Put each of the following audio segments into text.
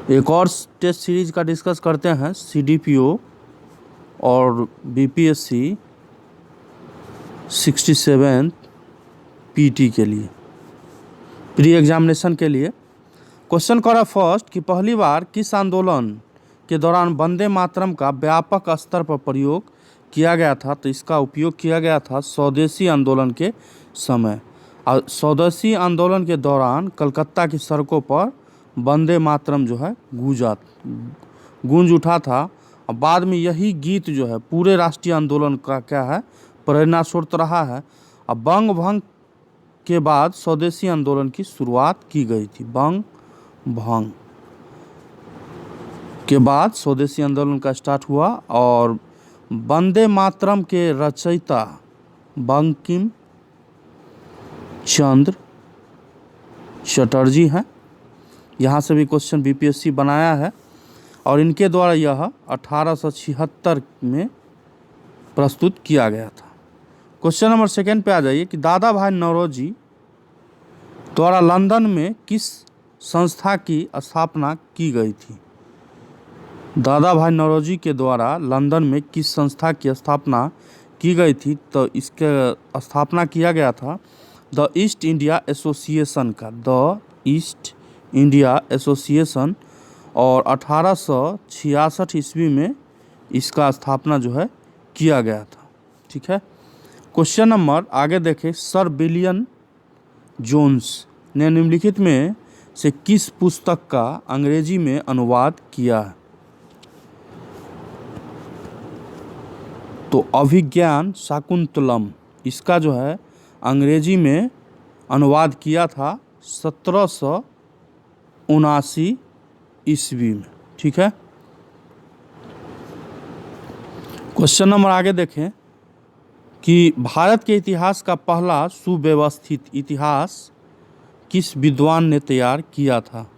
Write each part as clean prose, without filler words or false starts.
एक और test series का डिस्कस करते हैं, सीडीपीओ और बीपीएससी 67 पीटी के लिए, प्री एग्जामिनेशन के लिए। क्वेश्चन करा फर्स्ट कि पहली बार किस आंदोलन के दौरान वंदे मातरम का व्यापक स्तर पर प्रयोग किया गया था? तो इसका उपयोग किया गया था स्वदेशी आंदोलन के समय। और स्वदेशी आंदोलन के दौरान कलकत्ता की सड़कों पर वंदे मातरम जो है गूंज उठा था। और बाद में यही गीत जो है पूरे राष्ट्रीय आंदोलन का क्या है, प्रेरणा स्रोत रहा है। अब बंग भंग के बाद स्वदेशी आंदोलन की शुरुआत की गई थी। बंग भंग के बाद स्वदेशी आंदोलन का स्टार्ट हुआ। और वंदे मातरम के रचयिता बंकिम चंद्र चटर्जी हैं। यहाँ से भी क्वेश्चन बीपीएससी बनाया है और इनके द्वारा यह 1876 में प्रस्तुत किया गया था। क्वेश्चन नंबर सेकंड पे आ जाइए कि दादा भाई नौरोजी द्वारा लंदन में किस संस्था की स्थापना की गई थी? दादा भाई नौरोजी के द्वारा लंदन में किस संस्था की स्थापना की गई थी? तो इसके स्थापना किया गया था द ईस्ट इंडिया एसोसिएशन का, द ईस्ट इंडिया एसोसिएशन। और 1866 ईस्वी में इसका स्थापना जो है किया गया था। ठीक है। क्वेश्चन नंबर आगे देखें, सर विलियम जोन्स ने निम्नलिखित में से किस पुस्तक का अंग्रेजी में अनुवाद किया है? तो अभिज्ञान शाकुंतलम, इसका जो है अंग्रेजी में अनुवाद किया था 1779 ईस्वी में। ठीक है। क्वेश्चन नंबर आगे देखें कि भारत के इतिहास का पहला सुव्यवस्थित इतिहास किस विद्वान ने तैयार किया था?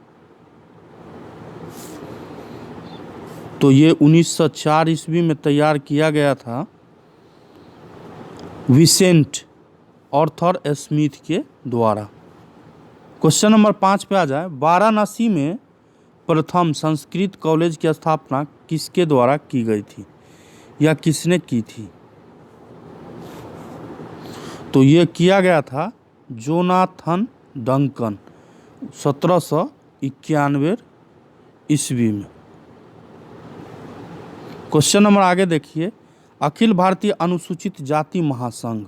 तो ये 1904 ईस्वी में तैयार किया गया था विसेंट आर्थर स्मिथ के द्वारा। क्वेश्चन नंबर 5 पे आ जाए, वाराणसी में प्रथम संस्कृत कॉलेज की स्थापना किसके द्वारा की गई थी या किसने की थी? तो ये किया गया था जोनाथन डंकन 1791 ईस्वी में। क्वेश्चन नंबर आगे देखिए, अखिल भारतीय अनुसूचित जाति महासंघ,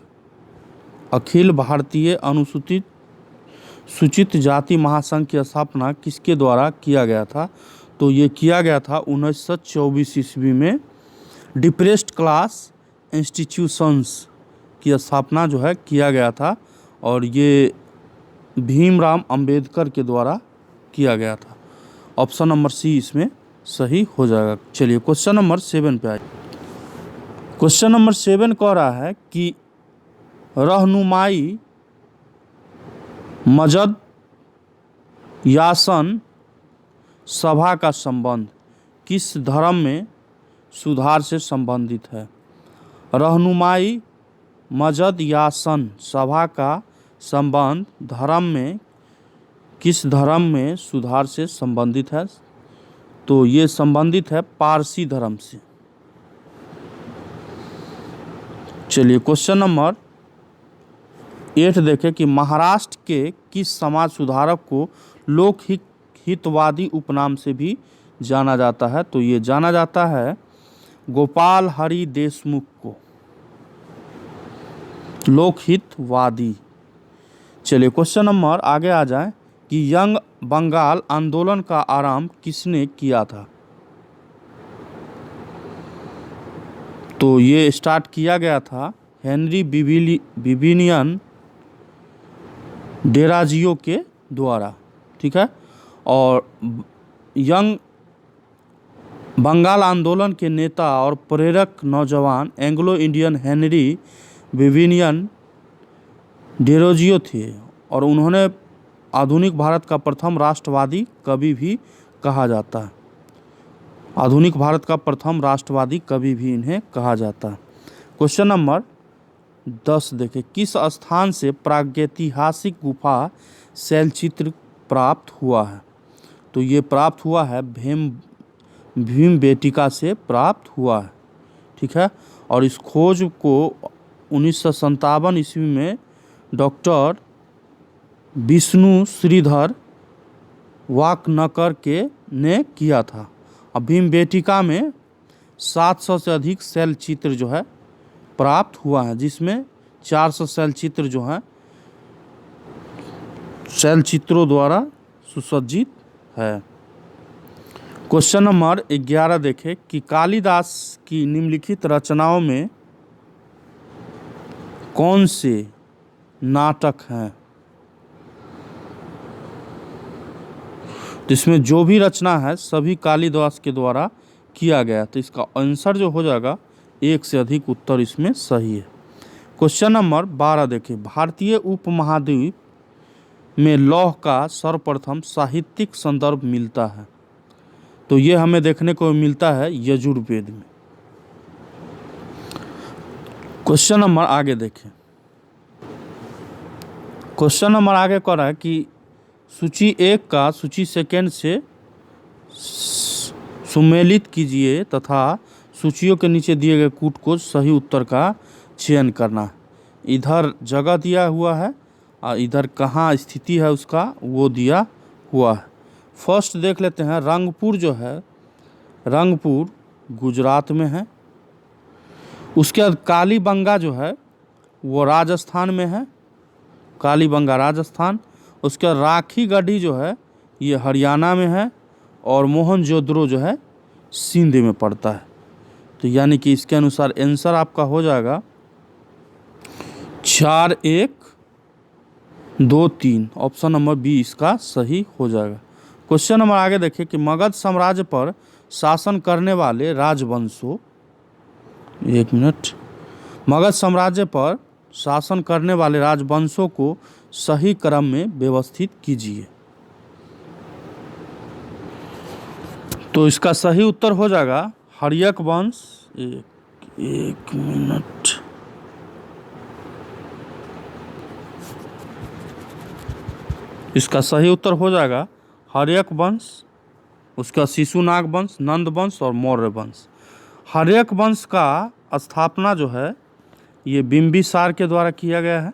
अखिल भारतीय अनुसूचित जाति महासंघ की स्थापना किसके द्वारा किया गया था? तो ये किया गया था 1924 ईस्वी में। डिप्रेस्ड क्लास इंस्टीट्यूशंस की स्थापना जो है किया गया था और ये भीमराव अंबेडकर के द्वारा किया गया था। ऑप्शन नंबर सी इसमें सही हो जाएगा। चलिए क्वेश्चन नंबर 7 पे आइए। क्वेश्चन नंबर 7 कह रहा है कि रहनुमाई मजद यासन सभा का संबंध किस धर्म में सुधार से संबंधित है? रहनुमाई मजद यासन सभा का संबंध धर्म में किस धर्म में सुधार से संबंधित है? तो ये संबंधित है पारसी धर्म से। चलिए क्वेश्चन नंबर 8 देखें कि महाराष्ट्र के किस समाज सुधारक को लोक हितवादी उपनाम से भी जाना जाता है? तो ये जाना जाता है गोपाल हरि देशमुख को, लोकहितवादी। चलिए क्वेश्चन नंबर आगे आ जाए कि यंग बंगाल आंदोलन का आरंभ किसने किया था? तो ये स्टार्ट किया गया था हेनरी बिबिनियन डेराजियो के द्वारा। ठीक है। और यंग बंगाल आंदोलन के नेता और प्रेरक नौजवान एंग्लो इंडियन हेनरी बिबिनियन डेरोजियो थे और उन्होंने आधुनिक भारत का प्रथम राष्ट्रवादी कवि भी कहा जाता है। आधुनिक भारत का प्रथम राष्ट्रवादी कवि भी इन्हें कहा जाता है। क्वेश्चन नंबर 10 देखें, किस स्थान से प्रागैतिहासिक गुफा शैलचित्र प्राप्त हुआ है? तो ये प्राप्त हुआ है भीमबेटिका से प्राप्त हुआ है, ठीक है। और इस खोज को 1957 ईस्वी में डॉक्टर विष्णु श्रीधर वाकनकर के ने किया था। अब भीमबेटिका में 700 से अधिक शैल चित्र जो है प्राप्त हुआ है, जिसमें 400 शैल चित्र जो है शैल चित्रों द्वारा सुसज्जित है। क्वेश्चन नंबर 11 देखें कि कालिदास की निम्नलिखित रचनाओं में कौन से नाटक हैं। तो इसमें जो भी रचना है सभी कालिदास के द्वारा किया गया, तो इसका आंसर जो हो जाएगा 1 से अधिक उत्तर इसमें सही है। क्वेश्चन नंबर 12 देखें, भारतीय उपमहाद्वीप में लौह का सर्वप्रथम साहित्यिक संदर्भ मिलता है। तो ये हमें देखने को मिलता है यजुर्वेद में। क्वेश्चन नंबर आगे देखें। क्वेश्चन नंबर आगे कह रहा है कि सूची 1 का सूची सेकंड से सुमेलित कीजिए तथा सूचियों के नीचे दिए गए कूट को सही उत्तर का चयन करना। इधर जगह दिया हुआ है और इधर कहाँ स्थिति है उसका वो दिया हुआ है। फर्स्ट देख लेते हैं, रंगपुर जो है, रंगपुर गुजरात में है। उसके बाद कालीबंगा जो है वो राजस्थान में है, कालीबंगा राजस्थान। उसके बाद राखी गढ़ी जो है ये हरियाणा में है और मोहनजोदड़ो जो है सिंध में पड़ता है। तो यानी कि इसके अनुसार आंसर आपका हो जाएगा 4, 1, 2, 3। ऑप्शन नंबर बी इसका सही हो जाएगा। क्वेश्चन नंबर आगे देखें कि मगध साम्राज्य पर शासन करने वाले राजवंशों, एक मिनट, मगध साम्राज्य पर शासन करने वाले राजवंशों को सही क्रम में व्यवस्थित कीजिए। तो इसका सही उत्तर हो जाएगा हर्यक वंश। एक मिनट, इसका सही उत्तर हो जाएगा हर्यक वंश, उसका शिशुनाग वंश, नंद वंश और मौर्य वंश। हर्यक वंश का स्थापना जो है ये बिंबिसार के द्वारा किया गया है।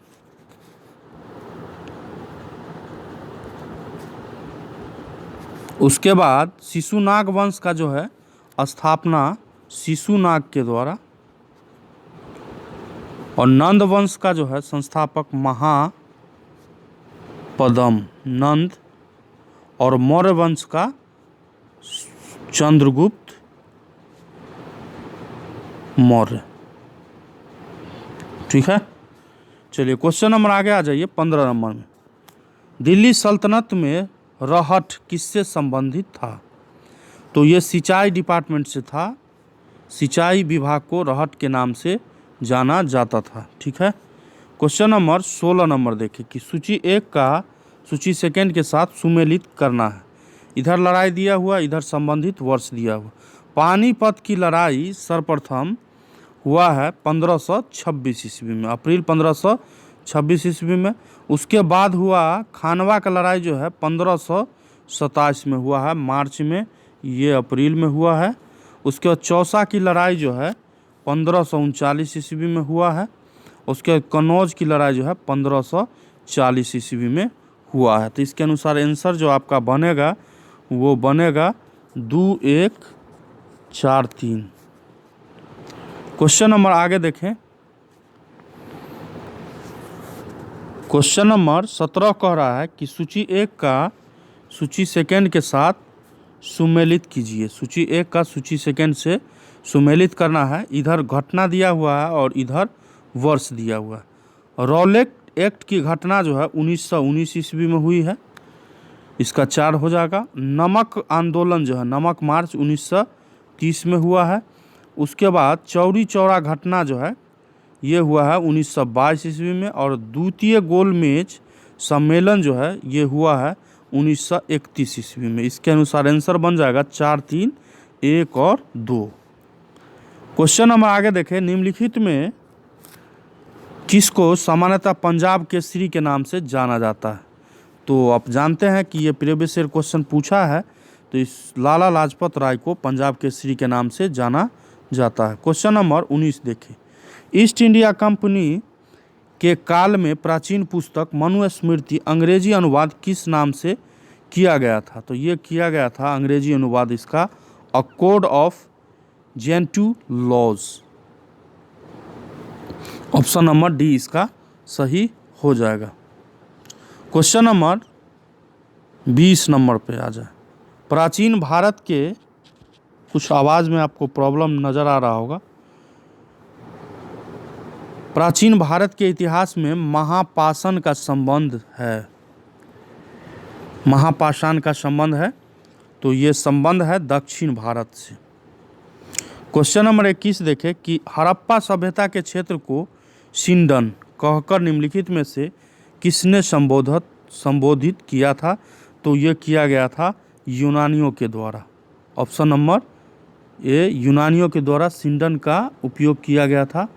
उसके बाद शिशुनाग वंश का जो है स्थापना शिशुनाग के द्वारा, और नंद वंश का जो है संस्थापक महापदम नंद, और मौर्य वंश का चंद्रगुप्त मौर्य। ठीक है, चलिए क्वेश्चन नंबर आगे आ जाइए 15 नंबर में। दिल्ली सल्तनत में रहट किससे संबंधित था। तो ये सिंचाई डिपार्टमेंट से था, सिंचाई विभाग को रहट के नाम से जाना जाता था। ठीक है, क्वेश्चन नंबर 16 नंबर देखें कि सूची 1 का सूची सेकंड के साथ सुमेलित करना है। इधर लड़ाई दिया हुआ, इधर संबंधित वर्ष दिया हुआ। पानीपत की लड़ाई सर्वप्रथम हुआ है 1526 ईस्वी में, अप्रैल 1526 ईस्वी में। उसके बाद हुआ खानवा का लड़ाई जो है 1527 में हुआ है, मार्च में, ये अप्रैल में हुआ है। उसके बाद चौसा की लड़ाई जो है 1539 ईस्वी में हुआ है। उसके बाद कन्नौज की लड़ाई जो है 1540 ईस्वी में हुआ है। तो इसके अनुसार आंसर जो आपका बनेगा वो बनेगा 2, 1, 4, 3। क्वेश्चन नंबर आगे देखें। क्वेश्चन नंबर 17 कह रहा है कि सूची 1 का सूची सेकंड के साथ सुमेलित कीजिए। सूची 1 का सूची सेकंड से सुमेलित करना है। इधर घटना दिया हुआ है और इधर वर्ष दिया हुआ है। रॉलेट एक्ट की घटना जो है 1919 ईस्वी में हुई है, इसका 4 हो जाएगा। नमक आंदोलन जो है, नमक मार्च 1930 में हुआ है। उसके बाद चौरी चौरा घटना जो है ये हुआ है 1922 ईस्वी में, और द्वितीय गोलमेज सम्मेलन जो है ये हुआ है 1931 ईस्वी में। इसके अनुसार आंसर बन जाएगा 4, 3, 1 और 2। क्वेश्चन नंबर आगे देखें। निम्नलिखित में किसको सामान्यतः पंजाब केसरी के नाम से जाना जाता है। तो आप जानते हैं कि ये प्रीवियस ईयर क्वेश्चन पूछा है, तो इस लाला लाजपत राय को पंजाब केसरी के नाम से जाना जाता है। क्वेश्चन नंबर 19 देखें, ईस्ट इंडिया कंपनी के काल में प्राचीन पुस्तक मनुस्मृति अंग्रेजी अनुवाद किस नाम से किया गया था? तो ये किया गया था अंग्रेजी अनुवाद इसका a code of Gentoo laws. Option number D इसका सही हो जाएगा। क्वेश्चन नंबर 20 नंबर पे आ जाए, प्राचीन भारत के, कुछ आवाज़ में आपको प्रॉब्लम नज़र आ रहा होगा, प्राचीन भारत के इतिहास में महापाषाण का संबंध है, महापाषाण का संबंध है, तो ये संबंध है दक्षिण भारत से। क्वेश्चन नंबर 21 देखें कि हड़प्पा सभ्यता के क्षेत्र को सिंडन कहकर निम्नलिखित में से किसने संबोधित किया था? तो ये किया गया था यूनानियों के द्वारा। ऑप्शन नंबर ए, यूनानियों के द्वारा सिंडन का उपयोग किया गया था।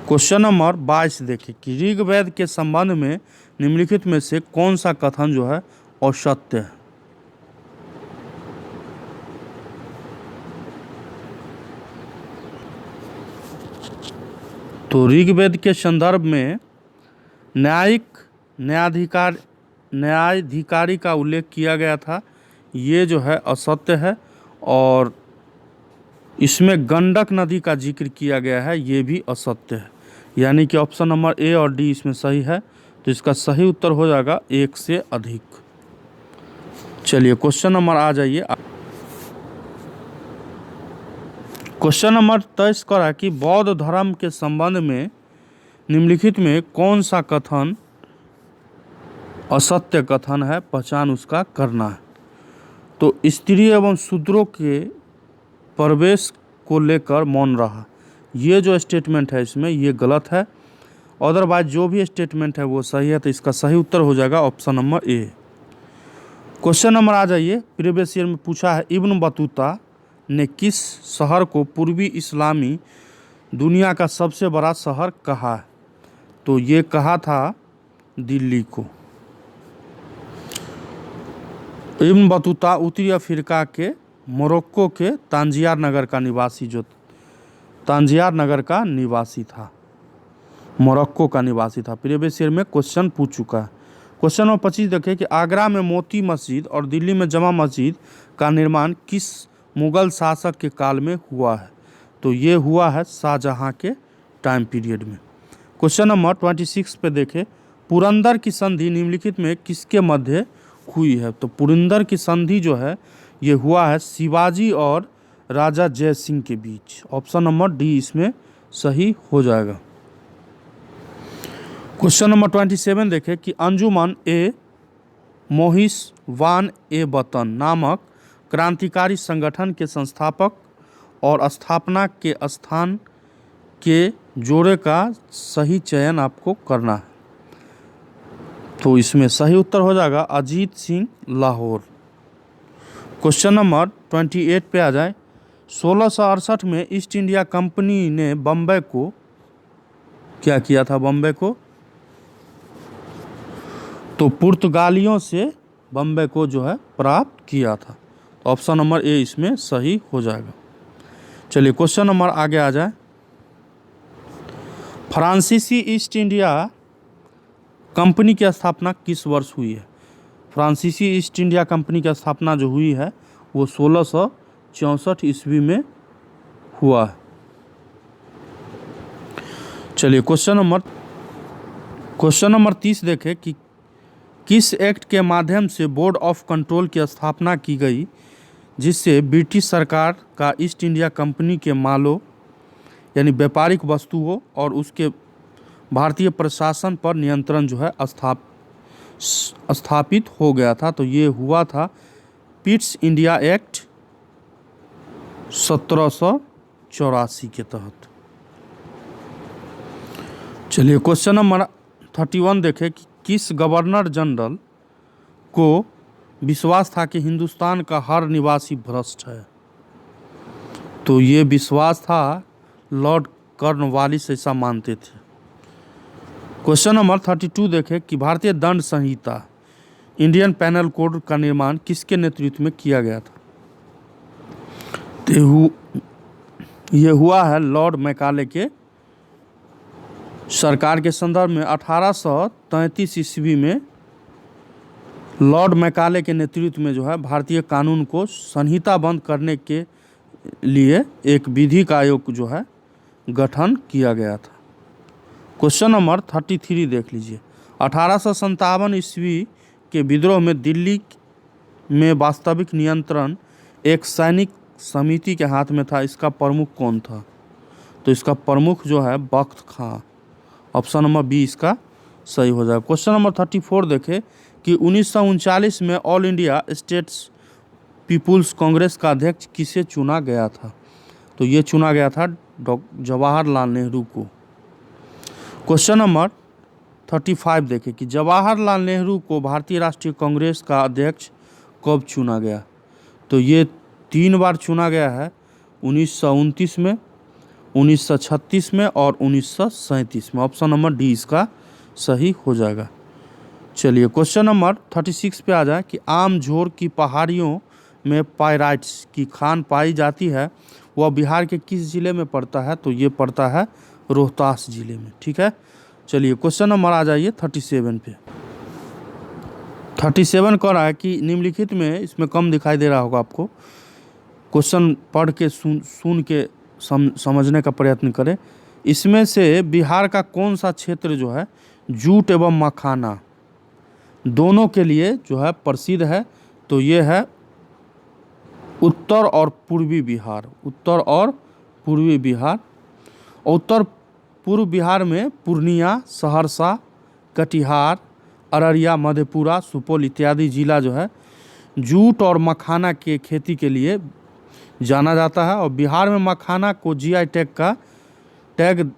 क्वेश्चन नंबर 22 देखें कि ऋग्वेद के संबंध में निम्नलिखित में से कौन सा कथन जो है असत्य है? तो ऋग्वेद के संदर्भ में न्यायाधिकारी का उल्लेख किया गया था, ये जो है असत्य है, और इसमें गंडक नदी का जिक्र किया गया है, ये भी असत्य है। यानी कि ऑप्शन नंबर ए और डी इसमें सही है, तो इसका सही उत्तर हो जाएगा 1 से अधिक। चलिए क्वेश्चन नंबर आ जाइए। क्वेश्चन नंबर 23 करा कि बौद्ध धर्म के संबंध में निम्नलिखित में कौन सा कथन असत्य कथन है, पहचान उसका करना है। तो स्त्री एवं शूद्रों के प्रवेश को लेकर मौन रहा, ये जो स्टेटमेंट है इसमें ये गलत है, अदरवाइज जो भी स्टेटमेंट है वो सही है, तो इसका सही उत्तर हो जाएगा option number A. Question number आ जाइए, प्रीवियस ईयर में पूछा है इब्न बतूता ने किस शहर को पूर्वी इस्लामी दुनिया का सबसे बड़ा शहर कहा है? तो ये कहा था दिल्ली को। इब्न बतूता उत्तरी अफ्रीका के मोरक्को के तांजियार नगर का निवासी था, मोरक्को का निवासी था। प्रीवियस ईयर में क्वेश्चन पूछ चुका है। क्वेश्चन नंबर 25 देखें कि आगरा में मोती मस्जिद और दिल्ली में जमा मस्जिद का निर्माण किस मुगल शासक के काल में हुआ है? तो ये हुआ है शाहजहां के टाइम पीरियड में। क्वेश्चन नंबर 26 पे देखें, पुरंदर की संधि निम्नलिखित में किसके मध्य हुई है? तो पुरंदर की संधि जो है ये हुआ है शिवाजी और राजा जय सिंह के बीच। ऑप्शन नंबर डी इसमें सही हो जाएगा। क्वेश्चन नंबर 27 देखें कि अंजुमन ए मोहिस वान ए बतन नामक क्रांतिकारी संगठन के संस्थापक और स्थापना के स्थान के जोड़े का सही चयन आपको करना है, तो इसमें सही उत्तर हो जाएगा अजीत सिंह लाहौर। क्वेश्चन नंबर 28 पे आ जाए, 1668 में ईस्ट इंडिया कंपनी ने बम्बई को क्या किया था? बम्बई को तो पुर्तगालियों से बम्बई को जो है प्राप्त किया था। ऑप्शन नंबर ए इसमें सही हो जाएगा। चलिए क्वेश्चन नंबर आगे आ जाए, फ्रांसीसी ईस्ट इंडिया कंपनी की स्थापना किस वर्ष हुई है? फ्रांसीसी ईस्ट इंडिया कंपनी की स्थापना जो हुई है वो 1664 ईस्वी में हुआ है। चलिए क्वेश्चन नंबर 30 देखें कि किस एक्ट के माध्यम से बोर्ड ऑफ कंट्रोल की स्थापना की गई जिससे ब्रिटिश सरकार का ईस्ट इंडिया कंपनी के मालों यानी व्यापारिक वस्तुओं और उसके भारतीय प्रशासन पर नियंत्रण जो है स्थापित हो गया था? तो ये हुआ था पिट्स इंडिया एक्ट 1784 के तहत। चलिए क्वेश्चन नंबर 31 देखें कि किस गवर्नर जनरल को विश्वास था कि हिंदुस्तान का हर निवासी भ्रष्ट है? तो ये विश्वास था लॉर्ड कर्नवालिस ऐसा मानते थे। क्वेश्चन नंबर 32 देखें कि भारतीय दंड संहिता इंडियन पैनल कोड का निर्माण किसके नेतृत्व में किया गया था? तो ये हुआ है लॉर्ड मैकाले के सरकार के संदर्भ में। 1833 ईस्वी में लॉर्ड मैकाले के नेतृत्व में जो है भारतीय कानून को संहिताबद्ध करने के लिए एक विधिक आयोग जो है गठन किया गया था। क्वेश्चन नंबर 33 देख लीजिए। 1857 ईस्वी के विद्रोह में दिल्ली में वास्तविक नियंत्रण एक सैनिक समिति के हाथ में था। इसका प्रमुख कौन था? तो इसका प्रमुख जो है बख्त खां। ऑप्शन नंबर बी इसका सही हो जाएगा। क्वेश्चन नंबर 34 देखें कि 1939 में All India States People's Congress का अध्यक्ष किसे चुना गया था? तो ये चुना गया था जवाहरलाल नेहरू को। क्वेश्चन नंबर 35 देखें कि जवाहरलाल नेहरू को भारतीय राष्ट्रीय कांग्रेस का अध्यक्ष कब चुना गया? तो ये 3 बार चुना गया है, 1929 में, 1936 में और 1937 में। ऑप्शन नंबर डी इसका सही हो जाएगा। चलिए क्वेश्चन नंबर 36 पे आ जाए कि आमझोर की पहाड़ियों में पाइराइट्स की खान पाई जाती है, वह बिहार के किस जिले में पड़ता है? तो ये पड़ता है रोहतास जिले में। ठीक है, चलिए क्वेश्चन नंबर आ जाइए 37 पे। 37 कह रहा है कि निम्नलिखित में, इसमें कम दिखाई दे रहा होगा आपको, क्वेश्चन पढ़ के सुन के समझने का प्रयत्न करें। इसमें से बिहार का कौन सा क्षेत्र जो है जूट एवं मखाना दोनों के लिए जो है प्रसिद्ध है? तो ये है उत्तर और पूर्वी बिहार। उत्तर और पूर्वी बिहार। उत्तर पूर्व बिहार में पूर्णिया, सहरसा, कटिहार, अररिया, मधेपुरा, सुपौल इत्यादि जिला जो है जूट और मखाना के खेती के लिए जाना जाता है। और बिहार में मखाना को जीआई टैग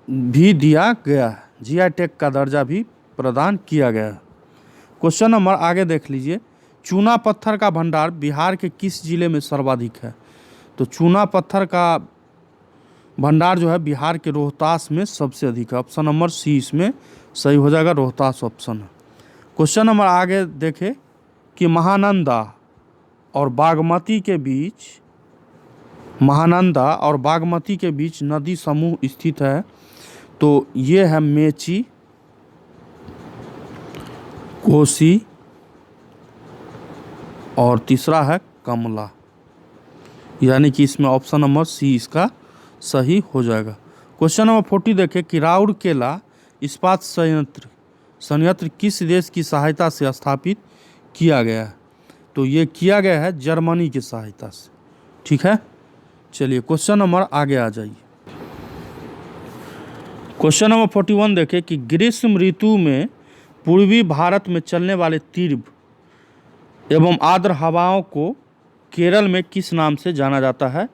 भी दिया गया है, जीआई टैग का दर्जा भी प्रदान किया गया है। क्वेश्चन नंबर आगे देख लीजिए। चूना पत्थर का भंडार बिहार के किस जिले में सर्वाधिक है? तो चूना पत्थर का भंडार जो है बिहार के रोहतास में सबसे अधिक है। ऑप्शन नंबर सी इसमें सही हो जाएगा, रोहतास ऑप्शन है। क्वेश्चन नंबर आगे देखें कि महानंदा और बागमती के बीच नदी समूह स्थित है। तो ये है मेची, कोसी और तीसरा है कमला, यानी कि इसमें ऑप्शन नंबर सी इसका सही हो जाएगा। क्वेश्चन नंबर 40 देखें कि राउरकेला इस्पात संयंत्र किस देश की सहायता से स्थापित किया गया है? तो ये किया गया है जर्मनी की सहायता से। ठीक है, चलिए क्वेश्चन नंबर आगे आ जाइए। क्वेश्चन नंबर 41 देखें कि ग्रीष्म ऋतु में पूर्वी भारत में चलने वाले तीव्र एवं आर्द्र हवाओं को केरल में किस नाम से जाना जाता है?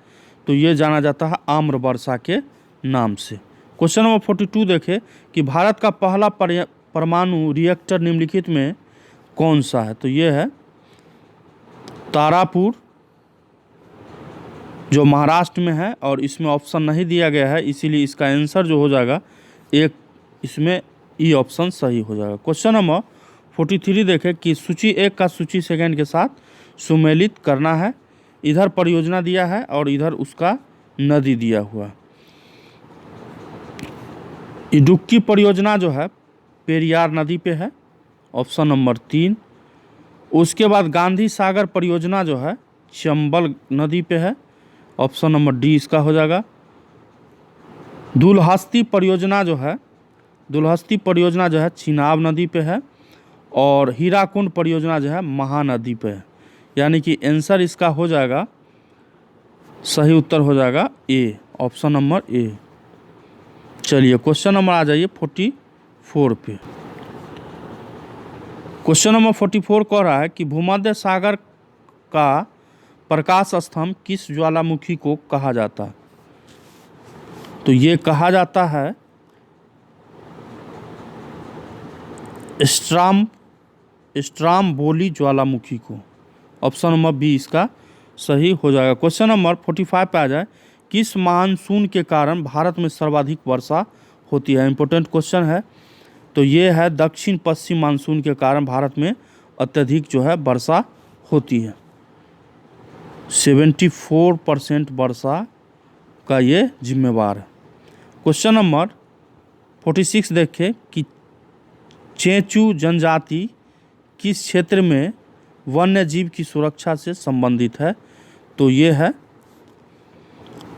तो ये जाना जाता है आम्र वर्षा के नाम से। क्वेश्चन नंबर 42 देखें कि भारत का पहला परमाणु रिएक्टर निम्नलिखित में कौन सा है? तो ये है तारापुर, जो महाराष्ट्र में है, और इसमें ऑप्शन नहीं दिया गया है, इसीलिए इसका आंसर जो हो जाएगा एक, इसमें ई ऑप्शन सही हो जाएगा। क्वेश्चन नंबर 43 देखें कि सूची 1 का सूची 2 के साथ सुमेलित करना है। इधर परियोजना दिया है और इधर उसका नदी दिया हुआ। इडुक्की परियोजना जो है पेरियार नदी पे है, ऑप्शन नंबर 3। उसके बाद गांधी सागर परियोजना जो है चंबल नदी पे है, ऑप्शन नंबर डी इसका हो जाएगा। दुलहस्ती परियोजना जो है चिनाब नदी पे है, और हीराकुंड परियोजना जो है महानदी पे है, यानी कि आंसर इसका हो जाएगा, सही उत्तर हो जाएगा ए, ऑप्शन नंबर ए। चलिए क्वेश्चन नंबर आ जाइए 44 पे। क्वेश्चन नंबर 44 कह रहा है कि भूमध्य सागर का प्रकाश स्तंभ किस ज्वालामुखी को कहा जाता है? तो ये कहा जाता है स्ट्रामबोली ज्वालामुखी को। ऑप्शन नंबर बी इसका सही हो जाएगा। क्वेश्चन नंबर 45 पे आ जाए किस मानसून के कारण भारत में सर्वाधिक वर्षा होती है? इंपॉर्टेंट क्वेश्चन है। तो ये है दक्षिण पश्चिम मानसून के कारण भारत में अत्यधिक जो है वर्षा होती है। 74% वर्षा का ये जिम्मेवार है। क्वेश्चन नंबर 46 देखें कि चेंचू जनजाति किस क्षेत्र में वन्य जीव की सुरक्षा से संबंधित है? तो ये है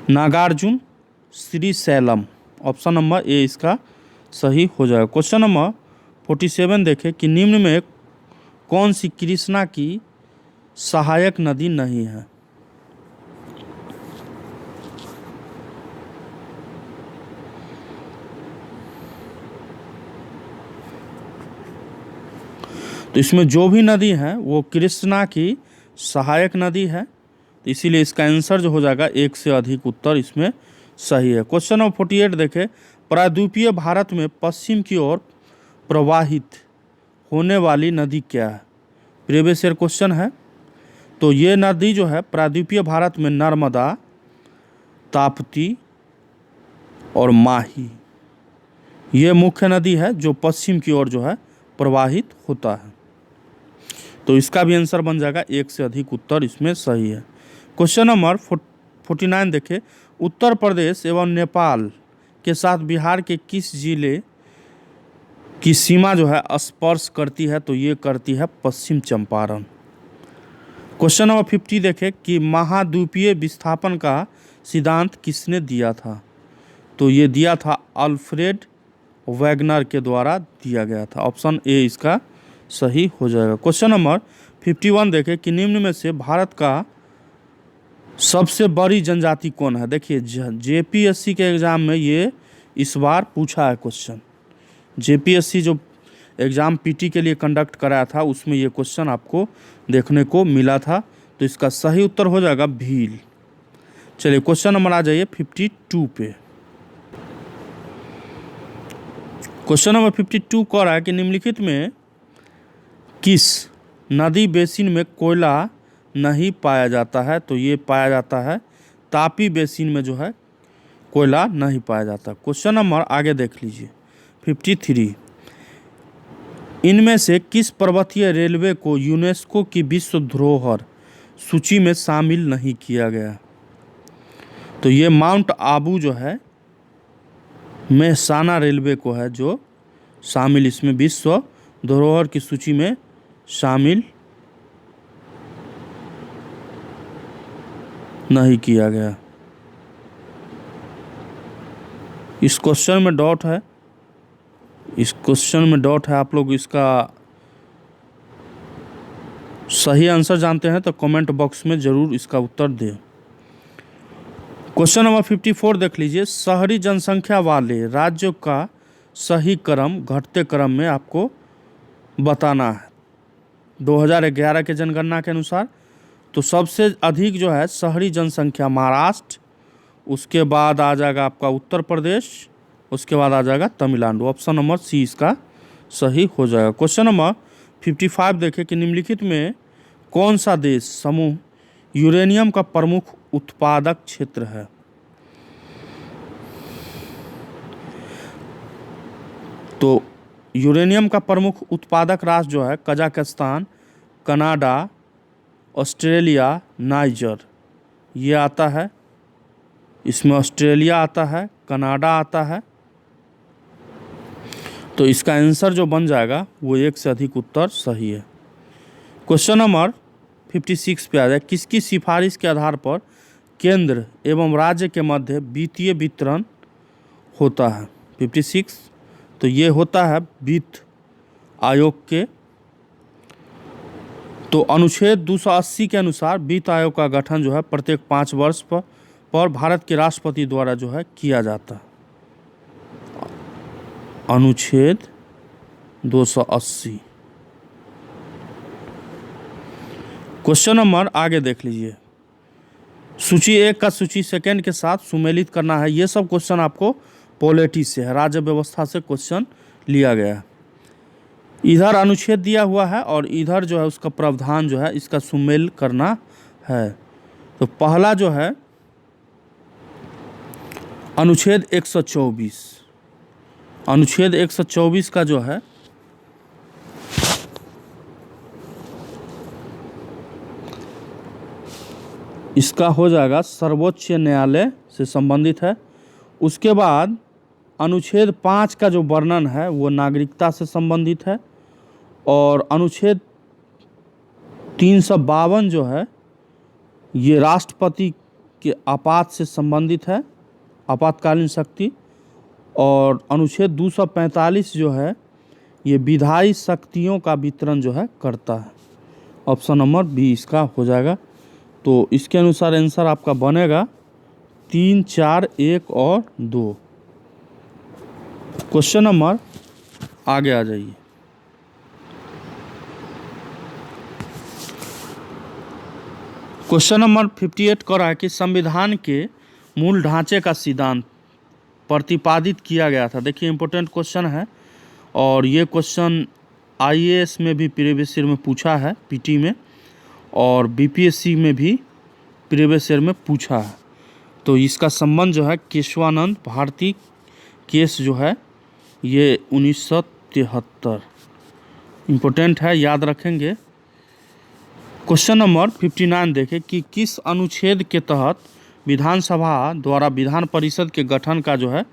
Nagarjun Srisailam. Option number A इसका सही हो जाएगा। क्वेश्चन नंबर 47 देखें कि निम्न में कौन सी कृष्णा की सहायक नदी नहीं है? तो इसमें जो भी नदी है वो कृष्णा की सहायक नदी है, तो इसीलिए इसका आंसर जो हो जाएगा एक से अधिक उत्तर इसमें सही है। क्वेश्चन नंबर 48 देखें प्रायद्वीपीय भारत में पश्चिम की ओर प्रवाहित होने वाली नदी क्या है? प्रीवियस ईयर क्वेश्चन है। तो ये नदी जो है प्रायद्वीपीय भारत में नर्मदा, ताप्ती और माही, ये मुख्य नदी है जो पश्चिम की ओर जो है प्रवाहित होता है। तो इसका भी आंसर बन जाएगा एक से अधिक उत्तर इसमें सही है। क्वेश्चन नंबर 49 देखें उत्तर प्रदेश एवं नेपाल के साथ बिहार के किस जिले की सीमा जो है स्पर्श करती है? तो ये करती है पश्चिम चंपारण। क्वेश्चन नंबर 50 देखें कि महाद्वीपीय विस्थापन का सिद्धांत किसने दिया था? तो ये दिया था अल्फ्रेड वैगनर के द्वारा दिया गया था। ऑप्शन ए इसका सही हो जाएगा। क्वेश्चन नंबर 51 देखें कि निम्न में से भारत का सबसे बड़ी जनजाति कौन है? देखिए जेपीएससी के एग्ज़ाम में ये इस बार पूछा है क्वेश्चन। जेपीएससी जो एग्ज़ाम पीटी के लिए कंडक्ट कराया था उसमें ये क्वेश्चन आपको देखने को मिला था। तो इसका सही उत्तर हो जाएगा भील। चलिए क्वेश्चन नंबर आ जाइए 52 पे। क्वेश्चन नंबर 52 कह रहा है कि निम्नलिखित में किस नदी बेसिन में कोयला नहीं पाया जाता है? तो ये पाया जाता है तापी बेसिन में जो है कोयला नहीं पाया जाता। क्वेश्चन नंबर आगे देख लीजिए 53 इनमें से किस पर्वतीय रेलवे को यूनेस्को की विश्व धरोहर सूची में शामिल नहीं किया गया? तो ये माउंट आबू जो है मेहसाना रेलवे को है जो शामिल इसमें विश्व धरोहर की सूची में शामिल नहीं किया गया। इस क्वेश्चन में डॉट है, आप लोग इसका सही आंसर जानते हैं तो कमेंट बॉक्स में ज़रूर इसका उत्तर दें। क्वेश्चन नंबर 54 देख लीजिए शहरी जनसंख्या वाले राज्यों का सही क्रम घटते क्रम में आपको बताना है 2011 के जनगणना के अनुसार। तो सबसे अधिक जो है शहरी जनसंख्या महाराष्ट्र, उसके बाद आ जाएगा आपका उत्तर प्रदेश, उसके बाद आ जाएगा तमिलनाडु। ऑप्शन नंबर सी इसका सही हो जाएगा। क्वेश्चन नंबर 55 देखें कि निम्नलिखित में कौन सा देश समूह यूरेनियम का प्रमुख उत्पादक क्षेत्र है? तो यूरेनियम का प्रमुख उत्पादक राष्ट्र जो है कजाकिस्तान, कनाडा, ऑस्ट्रेलिया, नाइजर, ये आता है। इसमें ऑस्ट्रेलिया आता है, कनाडा आता है। तो इसका आंसर जो बन जाएगा वो एक से अधिक उत्तर सही है। क्वेश्चन नंबर 56 पे आ जाए किसकी सिफारिश के आधार पर केंद्र एवं राज्य के मध्य वित्तीय वितरण होता है? 56 तो ये होता है वित्त आयोग के। तो अनुच्छेद 280 के अनुसार वित्त आयोग का गठन जो है प्रत्येक 5 वर्ष पर भारत के राष्ट्रपति द्वारा जो है किया जाता है। अनुच्छेद 280। क्वेश्चन नंबर आगे देख लीजिए सूची 1 का सूची 2 के साथ सुमेलित करना है। ये सब क्वेश्चन आपको पॉलिटी से है, राज्य व्यवस्था से क्वेश्चन लिया गया है। इधर अनुच्छेद दिया हुआ है और इधर जो है उसका प्रावधान जो है इसका सुमेल करना है। तो पहला जो है अनुच्छेद 124, अनुच्छेद 124 का जो है इसका हो जाएगा सर्वोच्च न्यायालय से संबंधित है। उसके बाद अनुच्छेद 5 का जो वर्णन है वो नागरिकता से संबंधित है। और अनुच्छेद 352 जो है ये राष्ट्रपति के आपात से संबंधित है, आपातकालीन शक्ति। और अनुच्छेद 245 जो है ये विधायी शक्तियों का वितरण जो है करता है। ऑप्शन नंबर बी इसका हो जाएगा। तो इसके अनुसार आंसर आपका बनेगा 3, 4, 1 और 2। क्वेश्चन नंबर आगे आ जाइए। क्वेश्चन नंबर 58 कर रहा है कि संविधान के मूल ढांचे का सिद्धांत प्रतिपादित किया गया था। देखिए इंपॉर्टेंट क्वेश्चन है और ये क्वेश्चन आईएएस में भी प्रीवियस ईयर में पूछा है, पीटी में, और बीपीएससी में भी प्रीवियस ईयर में पूछा है। तो इसका संबंध जो है केशवानंद भारती केस जो है ये 1973 इम्पोर्टेंट है, याद रखेंगे। क्वेश्चन नंबर 59 देखें कि किस अनुच्छेद के तहत विधानसभा द्वारा विधान परिषद के गठन का जो है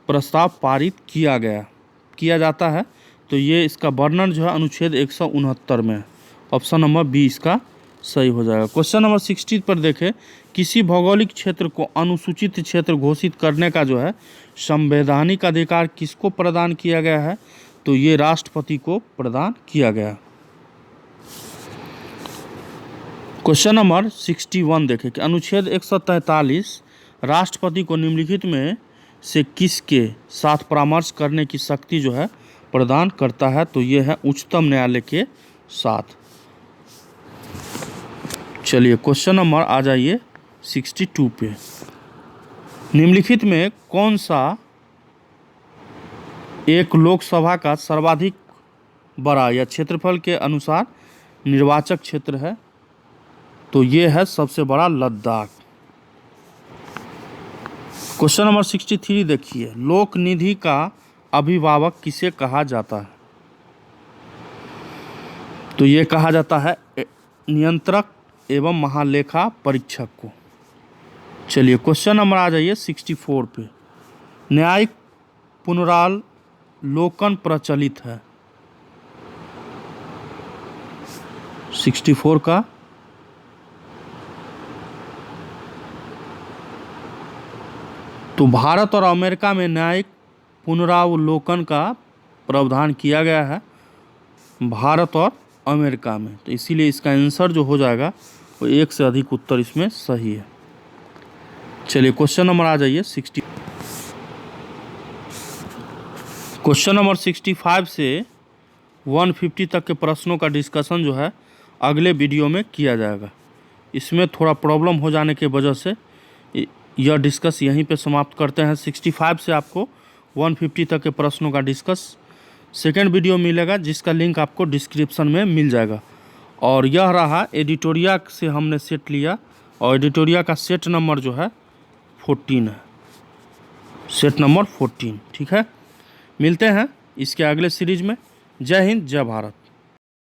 प्रस्ताव पारित किया जाता है। तो ये इसका वर्णन जो है अनुच्छेद 169 में है। ऑप्शन नंबर बी इसका सही हो जाएगा। क्वेश्चन नंबर 60 पर देखें किसी भौगोलिक क्षेत्र को अनुसूचित क्षेत्र घोषित करने का जो है संवैधानिक अधिकार किसको प्रदान किया गया है? तो ये राष्ट्रपति को प्रदान किया गया। क्वेश्चन नंबर 61 देखें कि अनुच्छेद 143 राष्ट्रपति को निम्नलिखित में से किसके साथ परामर्श करने की शक्ति जो है प्रदान करता है? तो ये है उच्चतम न्यायालय के साथ। चलिए क्वेश्चन नंबर आ जाइए 62 पे। निम्नलिखित में कौन सा एक लोकसभा का सर्वाधिक बड़ा या क्षेत्रफल के अनुसार निर्वाचक क्षेत्र है? तो ये है सबसे बड़ा लद्दाख। क्वेश्चन नंबर 63 देखिए लोक निधि का अभिभावक किसे कहा जाता है? तो ये कहा जाता है नियंत्रक एवं महालेखा परीक्षक को। चलिए क्वेश्चन नंबर आ जाइए 64 पे। न्यायिक पुनरावलोकन प्रचलित है। 64 का तो भारत और अमेरिका में न्यायिक पुनरावलोकन का प्रावधान किया गया है, भारत और अमेरिका में। तो इसीलिए इसका आंसर जो हो जाएगा वो एक से अधिक उत्तर इसमें सही है। चलिए क्वेश्चन नंबर आ जाइए 60। क्वेश्चन नंबर 65 से 150 तक के प्रश्नों का डिस्कशन जो है अगले वीडियो में किया जाएगा। इसमें थोड़ा प्रॉब्लम हो जाने की वजह से यह डिस्कस यहीं पे समाप्त करते हैं। 65 से आपको 150 तक के प्रश्नों का डिस्कस सेकेंड वीडियो मिलेगा, जिसका लिंक आपको डिस्क्रिप्शन में मिल जाएगा। और यह रहा एडिटोरिया से हमने सेट लिया, और एडिटोरिया का सेट नंबर जो है 14 है, सेट नंबर 14। ठीक है, मिलते हैं इसके अगले सीरीज में। जय हिंद, जय भारत।